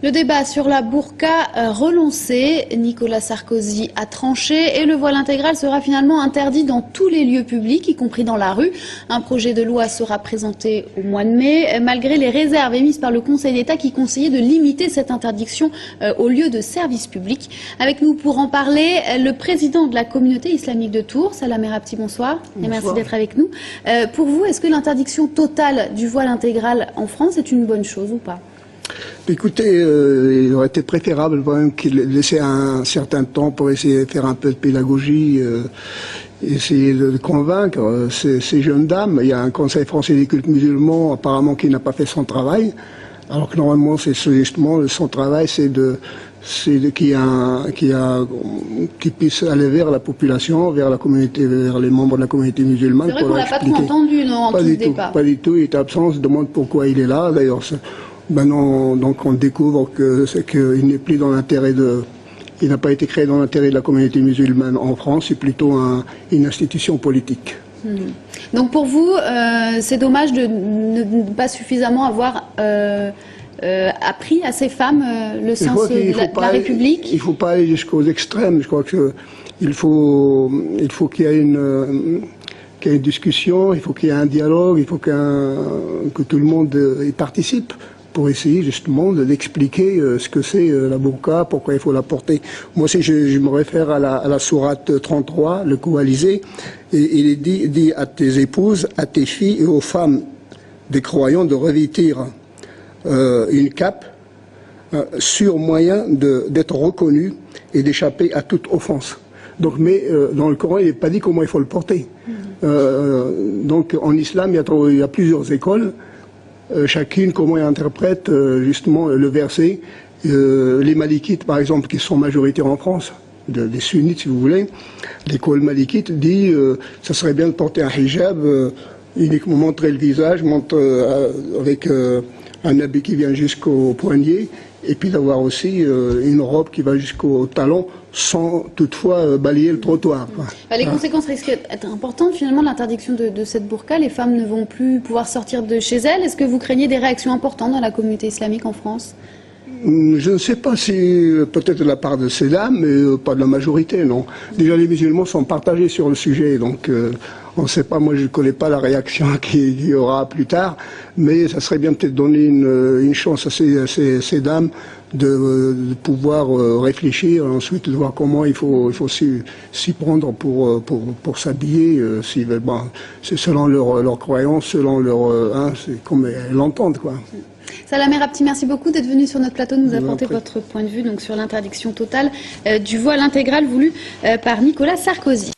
Le débat sur la burqa relancé, Nicolas Sarkozy a tranché et le voile intégral sera finalement interdit dans tous les lieux publics, y compris dans la rue. Un projet de loi sera présenté au mois de mai, malgré les réserves émises par le Conseil d'État qui conseillait de limiter cette interdiction aux lieux de service public. Avec nous pour en parler, le président de la communauté islamique de Tours, Salah Merabti, bonsoir. Et merci d'être avec nous. Pour vous, est-ce que l'interdiction totale du voile intégral en France est une bonne chose ou pas ? Écoutez, il aurait été préférable qu'il laissait un certain temps pour essayer de faire un peu de pédagogie, essayer de convaincre ces jeunes dames. Il y a un Conseil français des cultes musulmans apparemment qui n'a pas fait son travail, alors que normalement c'est justement son travail, c'est qui puisse aller vers la population, vers la communauté, vers les membres de la communauté musulmane. C'est vrai qu'on l'a pas trop entendu en tout départ. Pas du tout, il est absent, on se demande pourquoi il est là d'ailleurs. Maintenant, donc on découvre qu'il n'est plus dans l'intérêt il n'a pas été créé dans l'intérêt de la communauté musulmane en France, c'est plutôt une institution politique. Donc pour vous, c'est dommage de ne pas suffisamment avoir appris à ces femmes le sens de la République. Il ne faut pas aller jusqu'aux extrêmes. Je crois qu'il faut qu'il y ait une discussion, il faut qu'il y ait un dialogue, il faut que tout le monde y participe, pour essayer justement d'expliquer ce que c'est la burqa, pourquoi il faut la porter. Moi aussi, je me réfère à la sourate 33, le coalisé, et il est dit à tes épouses, à tes filles et aux femmes des croyants de revêtir une cape sur moyen d'être reconnus et d'échapper à toute offense. Donc, mais dans le Coran, il n'est pas dit comment il faut le porter. Donc en islam, il y a plusieurs écoles. Chacune, comment elle interprète justement le verset. Les malikites, par exemple, qui sont majoritaires en France, des sunnites si vous voulez, l'école malikite dit ça serait bien de porter un hijab, uniquement montrer le visage, avec un habit qui vient jusqu'au poignet, et puis d'avoir aussi une robe qui va jusqu'au talon, sans toutefois balayer le trottoir. Les conséquences risquent d'être importantes finalement de l'interdiction de cette burqa. Les femmes ne vont plus pouvoir sortir de chez elles. Est-ce que vous craignez des réactions importantes dans la communauté islamique en France ? Je ne sais pas si peut-être de la part de ces dames, mais pas de la majorité, non. Déjà les musulmans sont partagés sur le sujet, donc on ne sait pas, moi je ne connais pas la réaction qu'il y aura plus tard, mais ça serait bien peut-être donner une chance à ces dames de pouvoir réfléchir, ensuite de voir comment il faut s'y prendre pour s'habiller, c'est selon leur croyance, selon c'est comme elles l'entendent, quoi. Salah Merabti, merci beaucoup d'être venu sur notre plateau nous apporter votre point de vue donc, sur l'interdiction totale du voile intégral voulu par Nicolas Sarkozy.